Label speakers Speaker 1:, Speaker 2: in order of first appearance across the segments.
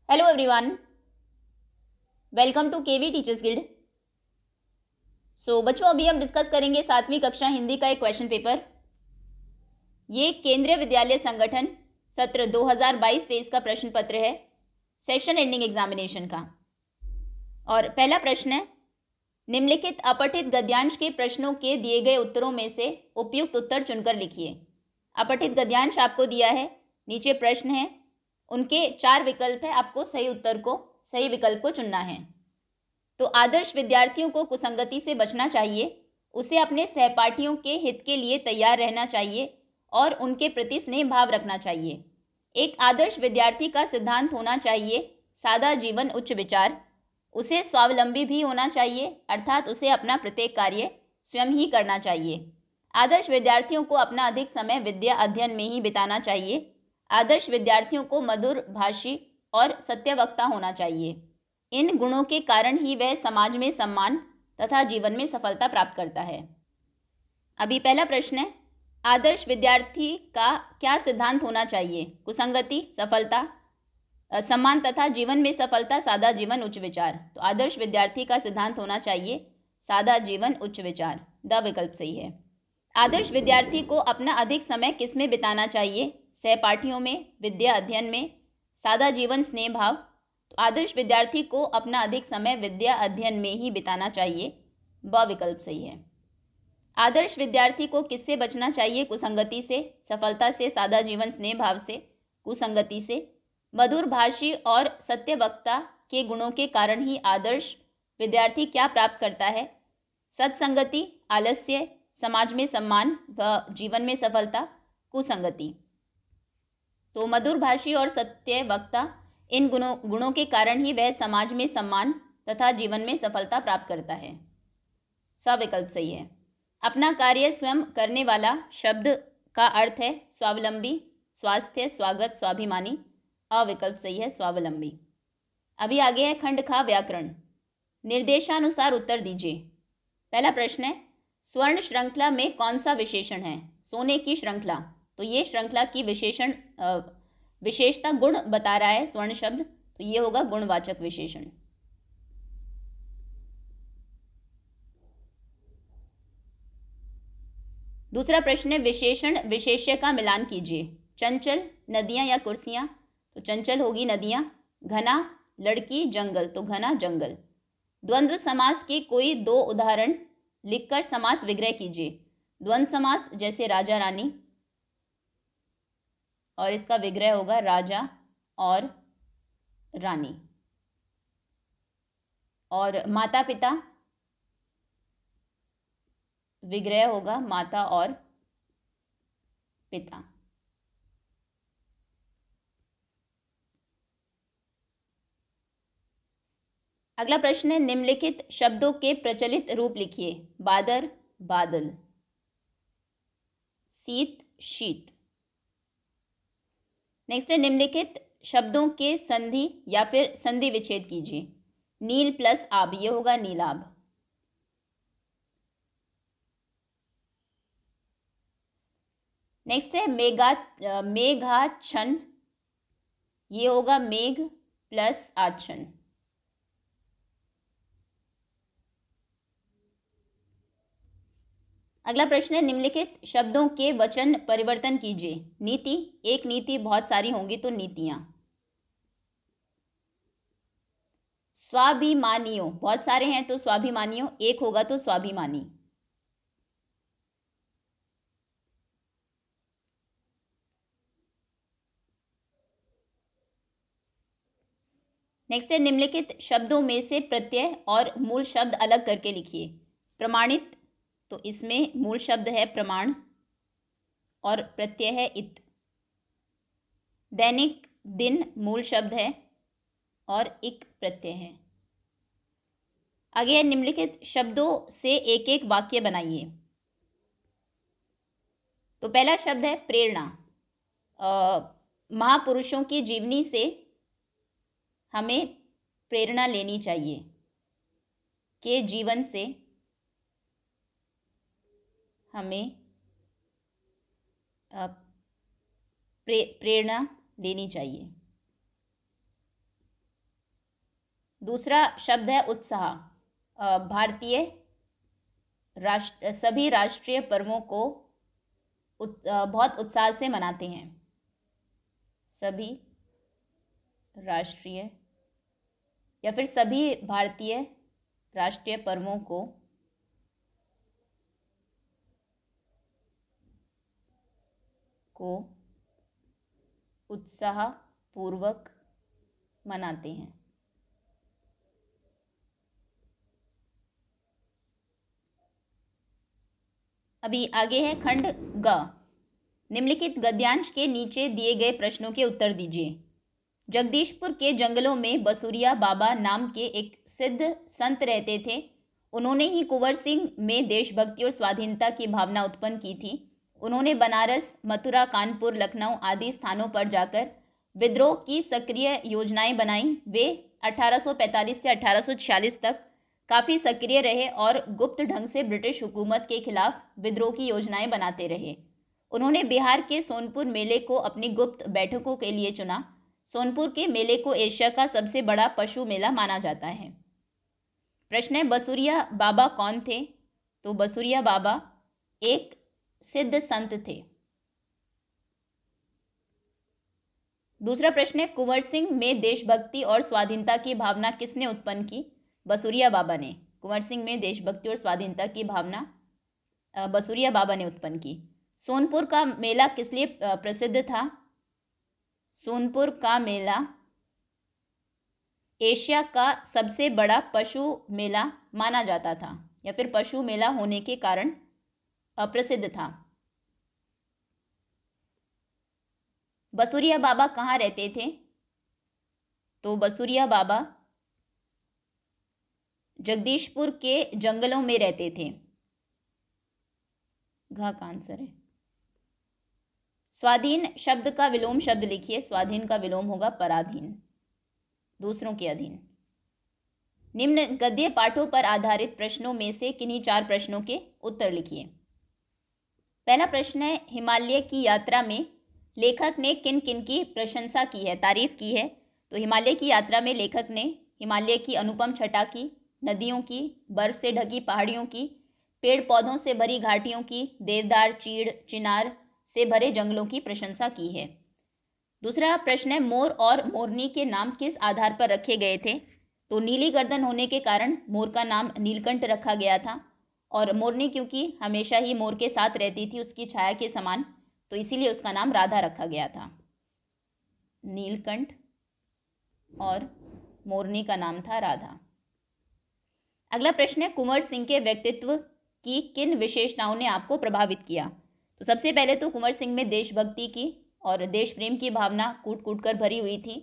Speaker 1: Hello everyone, welcome to KV teachers guild. बच्चों, अभी हम डिस्कस करेंगे 7वीं कक्षा हिंदी का एक क्वेश्चन पेपर। ये केंद्रीय विद्यालय संगठन सत्र 2022-23 का प्रश्न पत्र है, सेशन एंडिंग एग्जामिनेशन का। और पहला प्रश्न है, निम्नलिखित अपठित गद्यांश के प्रश्नों के दिए गए उत्तरों में से उपयुक्त उत्तर चुनकर लिखिए। अपठित गद्यांश आपको दिया है, नीचे प्रश्न है, उनके 4 विकल्प है, आपको सही विकल्प को चुनना है। तो आदर्श विद्यार्थियों को कुसंगति से बचना चाहिए, उसे अपने सहपाठियों के हित के लिए तैयार रहना चाहिए और उनके प्रति स्नेह भाव रखना चाहिए। एक आदर्श विद्यार्थी का सिद्धांत होना चाहिए सादा जीवन उच्च विचार। उसे स्वावलंबी भी होना चाहिए, अर्थात उसे अपना प्रत्येक कार्य स्वयं ही करना चाहिए। आदर्श विद्यार्थियों को अपना अधिक समय विद्या अध्ययन में ही बिताना चाहिए। आदर्श विद्यार्थियों को मधुर भाषी और सत्यवक्ता होना चाहिए। इन गुणों के कारण ही वह समाज में सम्मान तथा जीवन में सफलता प्राप्त करता है। अभी पहला प्रश्न है, आदर्श विद्यार्थी का क्या सिद्धांत होना चाहिए? कुसंगति, सफलता, सम्मान तथा जीवन में सफलता, सादा जीवन उच्च विचार। तो आदर्श विद्यार्थी का सिद्धांत होना चाहिए सादा जीवन उच्च विचार, द विकल्प सही है। आदर्श विद्यार्थी को अपना अधिक समय किसमें बिताना चाहिए? सहपाठियों में, विद्या अध्ययन में, सादा जीवन स्नेह भाव। तो आदर्श विद्यार्थी को अपना अधिक समय विद्या अध्ययन में ही बिताना चाहिए, ब विकल्प सही है। आदर्श विद्यार्थी को किससे बचना चाहिए? कुसंगति से, सफलता से, सादा जीवन स्नेह भाव से, कुसंगति से। मधुर भाषी और सत्यवक्ता के गुणों के कारण ही आदर्श विद्यार्थी क्या प्राप्त करता है? सत्संगति, आलस्य, समाज में सम्मान व जीवन में सफलता, कुसंगति। तो मधुर भाषी और सत्यवक्ता, इन गुणों के कारण ही वह समाज में सम्मान तथा जीवन में सफलता प्राप्त करता है, स विकल्प सही है। अपना कार्य स्वयं करने वाला शब्द का अर्थ है स्वावलंबी, स्वास्थ्य, स्वागत, स्वाभिमानी, अविकल्प सही है, स्वावलंबी। अभी आगे है खंड खा व्याकरण। निर्देशानुसार उत्तर दीजिए। पहला प्रश्न है, स्वर्ण श्रृंखला में कौन सा विशेषण है? सोने की श्रृंखला। तो ये श्रृंखला की विशेषता गुण बता रहा है स्वर्ण शब्द, तो ये होगा गुणवाचक विशेषण। दूसरा प्रश्न है, विशेषण विशेष्य का मिलान कीजिए। चंचल, नदियां या कुर्सियां। तो चंचल होगी नदियां। घना, लड़की, जंगल, तो घना जंगल। द्वंद्व समास के कोई 2 उदाहरण लिखकर समास विग्रह कीजिए। द्वंद्व समास जैसे राजा रानी, और इसका विग्रह होगा राजा और रानी। और माता पिता, विग्रह होगा माता और पिता। अगला प्रश्न है, निम्नलिखित शब्दों के प्रचलित रूप लिखिए। बादर, बादल, शीत, शीत। नेक्स्ट है, निम्नलिखित शब्दों के संधि या फिर संधि विच्छेद कीजिए। नील प्लस आब, ये होगा नीलाभ। नेक्स्ट है मेघाच्छन्न, ये होगा मेघ प्लस आच्छन्न। अगला प्रश्न है, निम्नलिखित शब्दों के वचन परिवर्तन कीजिए। नीति, एक नीति, बहुत सारी होंगी तो नीतियां। स्वाभिमानियों, बहुत सारे हैं तो स्वाभिमानियों, एक होगा तो स्वाभिमानी। नेक्स्ट है, निम्नलिखित शब्दों में से प्रत्यय और मूल शब्द अलग करके लिखिए। प्रमाणित, तो इसमें मूल शब्द है प्रमाण और प्रत्यय है इत। दैनिक, दिन, मूल शब्द है और इक प्रत्यय है। आगे निम्नलिखित शब्दों से एक एक वाक्य बनाइए। तो पहला शब्द है प्रेरणा। महापुरुषों की जीवनी से हमें प्रेरणा लेनी चाहिए, के जीवन से हमें प्रेरणा लेनी चाहिए। दूसरा शब्द है उत्साह। भारतीय सभी राष्ट्रीय पर्वों को बहुत उत्साह से मनाते हैं। सभी राष्ट्रीय या फिर सभी भारतीय राष्ट्रीय पर्वों को उत्साहपूर्वक मनाते हैं। अभी आगे है खंड ग। निम्नलिखित गद्यांश के नीचे दिए गए प्रश्नों के उत्तर दीजिए। जगदीशपुर के जंगलों में बसुरिया बाबा नाम के एक सिद्ध संत रहते थे। उन्होंने ही कुंवर सिंह में देशभक्ति और स्वाधीनता की भावना उत्पन्न की थी। उन्होंने बनारस, मथुरा, कानपुर, लखनऊ आदि स्थानों पर जाकर विद्रोह की सक्रिय योजनाएं बनाई। वे 1845 से 1846 तक काफ़ी सक्रिय रहे और गुप्त ढंग से ब्रिटिश हुकूमत के खिलाफ विद्रोह की योजनाएं बनाते रहे। उन्होंने बिहार के सोनपुर मेले को अपनी गुप्त बैठकों के लिए चुना। सोनपुर के मेले को एशिया का सबसे बड़ा पशु मेला माना जाता है। प्रश्न है, बसुरिया बाबा कौन थे? तो बसुरिया बाबा एक सिद्ध संत थे। दूसरा प्रश्न है, कुंवर सिंह में देशभक्ति और स्वाधीनता की भावना किसने उत्पन्न की? बसुरिया बाबा ने। कुंवर सिंह में देशभक्ति और स्वाधीनता की भावना बसुरिया बाबा ने उत्पन्न की। सोनपुर का मेला किस लिए प्रसिद्ध था? सोनपुर का मेला एशिया का सबसे बड़ा पशु मेला माना जाता था या फिर पशु मेला होने के कारण प्रसिद्ध था। बसुरिया बाबा कहाँ रहते थे? तो बसुरिया बाबा जगदीशपुर के जंगलों में रहते थे। घ का आंसर है। स्वाधीन शब्द का विलोम शब्द लिखिए। स्वाधीन का विलोम होगा पराधीन, दूसरों के अधीन। निम्न गद्य पाठों पर आधारित प्रश्नों में से किन्हीं 4 प्रश्नों के उत्तर लिखिए। पहला प्रश्न है, हिमालय की यात्रा में लेखक ने किन किन की प्रशंसा की है, तारीफ की है? तो हिमालय की यात्रा में लेखक ने हिमालय की अनुपम छटा की, नदियों की, बर्फ से ढकी पहाड़ियों की, पेड़ पौधों से भरी घाटियों की, देवदार, चीड़, चिनार से भरे जंगलों की प्रशंसा की है। दूसरा प्रश्न है, मोर और मोरनी के नाम किस आधार पर रखे गए थे? तो नीली गर्दन होने के कारण मोर का नाम नीलकंठ रखा गया था और मोरनी क्योंकि हमेशा ही मोर के साथ रहती थी उसकी छाया के समान, तो इसीलिए उसका नाम राधा रखा गया था। नीलकंठ और मोरनी का नाम था राधा। अगला प्रश्न है, कुंवर सिंह के व्यक्तित्व की किन विशेषताओं ने आपको प्रभावित किया? तो सबसे पहले तो कुंवर सिंह में देशभक्ति की और देश प्रेम की भावना कूट कूट कर भरी हुई थी।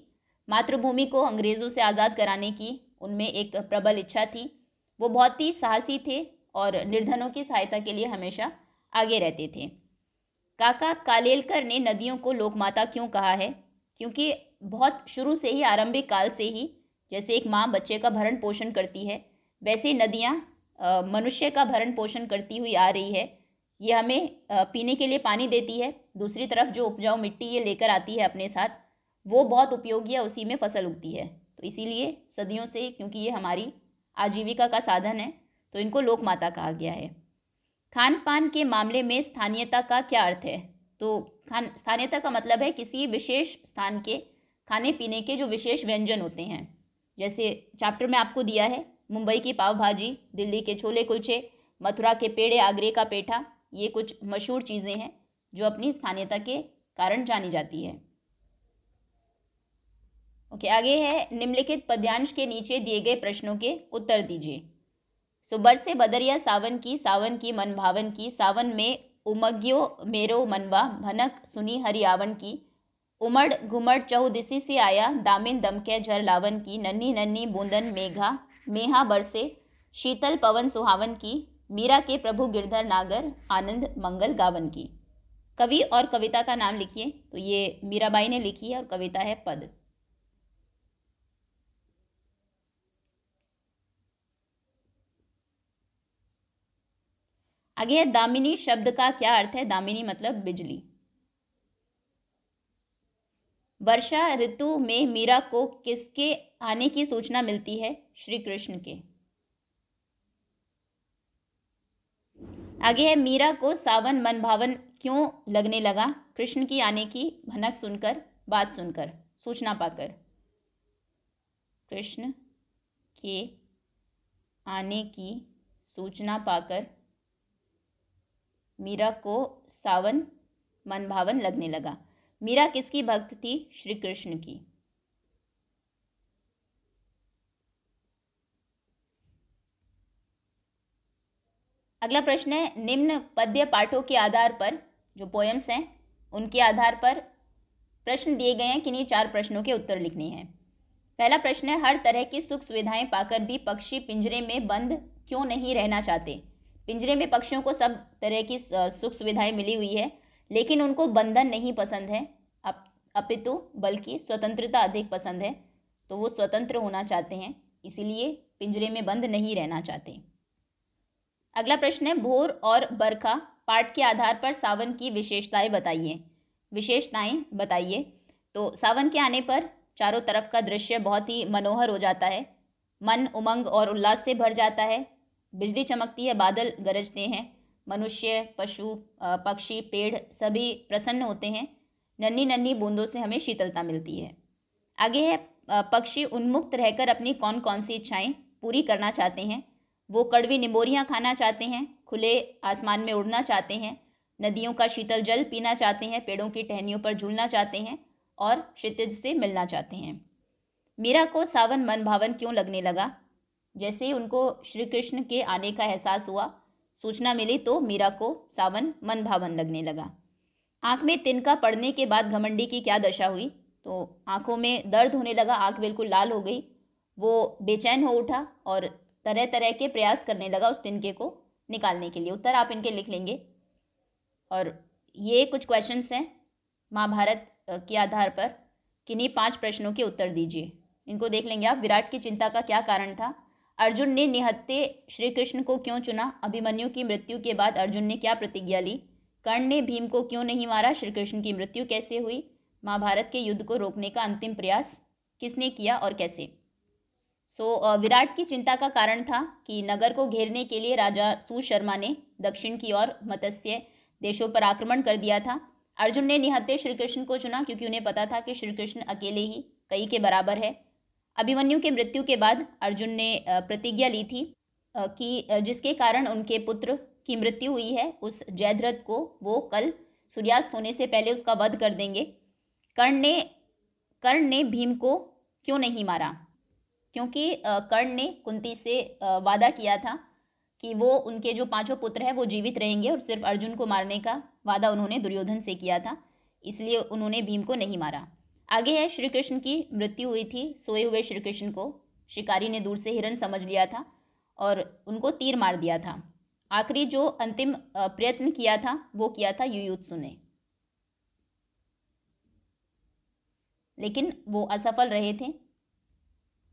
Speaker 1: मातृभूमि को अंग्रेज़ों से आज़ाद कराने की उनमें एक प्रबल इच्छा थी। वो बहुत ही साहसी थे और निर्धनों की सहायता के लिए हमेशा आगे रहते थे। काका कालेलकर ने नदियों को लोकमाता क्यों कहा है? क्योंकि बहुत शुरू से ही, आरंभिक काल से ही, जैसे एक माँ बच्चे का भरण पोषण करती है, वैसे नदियाँ मनुष्य का भरण पोषण करती हुई आ रही है। ये हमें पीने के लिए पानी देती है, दूसरी तरफ जो उपजाऊ मिट्टी ये लेकर आती है अपने साथ, वो बहुत उपयोगी है, उसी में फसल उगती है। तो इसीलिए सदियों से, क्योंकि ये हमारी आजीविका का साधन है, तो इनको लोकमाता कहा गया है। खान पान के मामले में स्थानीयता का क्या अर्थ है? तो स्थानीयता का मतलब है किसी विशेष स्थान के खाने पीने के जो विशेष व्यंजन होते हैं। जैसे चैप्टर में आपको दिया है, मुंबई की पाव भाजी, दिल्ली के छोले कुलचे, मथुरा के पेड़े, आगरे का पेठा, ये कुछ मशहूर चीज़ें हैं जो अपनी स्थानीयता के कारण जानी जाती है। ओके, आगे है, निम्नलिखित पद्यांश के नीचे दिए गए प्रश्नों के उत्तर दीजिए। सो बरसे बदरिया सावन की मन भावन की, सावन में उमग्यो मेरो मनवा, भनक सुनी हरियावन की, उमड़ घुमड़ चहुदिसी से आया, दामिन दमके झर लावन की, नन्ही नन्ही बूंदन मेघा मेहा बरसे, शीतल पवन सुहावन की, मीरा के प्रभु गिरधर नागर, आनंद मंगल गावन की। कवि और कविता का नाम लिखिए। तो ये मीराबाई ने लिखी है और कविता है पद। आगे है, दामिनी शब्द का क्या अर्थ है? दामिनी मतलब बिजली। वर्षा ऋतु में मीरा को किसके आने की सूचना मिलती है? श्री कृष्ण के। आगे है, मीरा को सावन मन भावन क्यों लगने लगा? कृष्ण की आने की भनक सुनकर, बात सुनकर, सूचना पाकर। कृष्ण के आने की सूचना पाकर मीरा को सावन मन भावन लगने लगा। मीरा किसकी भक्त थी? श्री कृष्ण की। अगला प्रश्न है, निम्न पद्य पाठों के आधार पर, जो पोएम्स हैं उनके आधार पर प्रश्न दिए गए हैं, किन्हीं 4 प्रश्नों के उत्तर लिखने हैं। पहला प्रश्न है, हर तरह की सुख सुविधाएं पाकर भी पक्षी पिंजरे में बंद क्यों नहीं रहना चाहते? पिंजरे में पक्षियों को सब तरह की सुख सुविधाएं मिली हुई है, लेकिन उनको बंधन नहीं पसंद है, अपितु बल्कि स्वतंत्रता अधिक पसंद है। तो वो स्वतंत्र होना चाहते हैं, इसीलिए पिंजरे में बंद नहीं रहना चाहते। अगला प्रश्न है, भोर और बरखा पाठ के आधार पर सावन की विशेषताएं बताइए। विशेषताएं बताइए। तो सावन के आने पर चारों तरफ का दृश्य बहुत ही मनोहर हो जाता है, मन उमंग और उल्लास से भर जाता है, बिजली चमकती है, बादल गरजते हैं, मनुष्य, पशु, पक्षी, पेड़ सभी प्रसन्न होते हैं, नन्ही नन्ही बूंदों से हमें शीतलता मिलती है। आगे है, पक्षी उन्मुक्त रहकर अपनी कौन कौन सी इच्छाएं पूरी करना चाहते हैं? वो कड़वी निमोरियाँ खाना चाहते हैं, खुले आसमान में उड़ना चाहते हैं, नदियों का शीतल जल पीना चाहते हैं, पेड़ों की टहनियों पर झूलना चाहते हैं और क्षितिज से मिलना चाहते हैं। मीरा को सावन मन भावन क्यों लगने लगा? जैसे ही उनको श्री कृष्ण के आने का एहसास हुआ, सूचना मिली, तो मीरा को सावन मन भावन लगने लगा। आँख में तिनका पड़ने के बाद घमंडी की क्या दशा हुई? तो आँखों में दर्द होने लगा, आँख बिल्कुल लाल हो गई, वो बेचैन हो उठा और तरह तरह के प्रयास करने लगा उस तिनके को निकालने के लिए। उत्तर आप इनके लिख लेंगे। और ये कुछ क्वेश्चंस हैं महाभारत के आधार पर, किन्हीं 5 प्रश्नों के उत्तर दीजिए। इनको देख लेंगे आप। विराट की चिंता का क्या कारण था? अर्जुन ने निहत्थे श्री कृष्ण को क्यों चुना? अभिमन्यु की मृत्यु के बाद अर्जुन ने क्या प्रतिज्ञा ली? कर्ण ने भीम को क्यों नहीं मारा? श्री कृष्ण की मृत्यु कैसे हुई? महाभारत के युद्ध को रोकने का अंतिम प्रयास किसने किया और कैसे? विराट की चिंता का कारण था कि नगर को घेरने के लिए राजा सुशर्मा ने दक्षिण की ओर मत्स्य देशों पर आक्रमण कर दिया था। अर्जुन ने निहत्थे श्री कृष्ण को चुना क्योंकि उन्हें पता था कि श्री कृष्ण अकेले ही कई के बराबर है। अभिमन्यु के मृत्यु के बाद अर्जुन ने प्रतिज्ञा ली थी कि जिसके कारण उनके पुत्र की मृत्यु हुई है, उस जयद्रथ को वो कल सूर्यास्त होने से पहले उसका वध कर देंगे। कर्ण ने भीम को क्यों नहीं मारा? क्योंकि कर्ण ने कुंती से वादा किया था कि वो उनके जो 5 पुत्र हैं वो जीवित रहेंगे, और सिर्फ अर्जुन को मारने का वादा उन्होंने दुर्योधन से किया था, इसलिए उन्होंने भीम को नहीं मारा। आगे है, श्री कृष्ण की मृत्यु हुई थी। सोए हुए श्री कृष्ण को शिकारी ने दूर से हिरन समझ लिया था और उनको तीर मार दिया था। आखिरी जो अंतिम प्रयत्न किया था वो किया था युयुत्सु ने, लेकिन वो असफल रहे थे।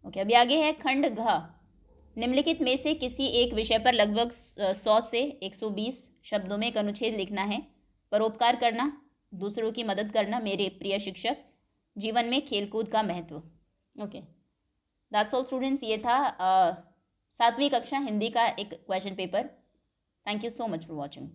Speaker 1: ओके, अभी आगे है खंड घ। निम्नलिखित में से किसी एक विषय पर लगभग 100 से 120 शब्दों में एक अनुच्छेद लिखना है। परोपकार करना, दूसरों की मदद करना, मेरे प्रिय शिक्षक, जीवन में खेलकूद का महत्व। Okay, that's all students. ये था 7वीं कक्षा हिंदी का एक question paper. Thank you so much for watching.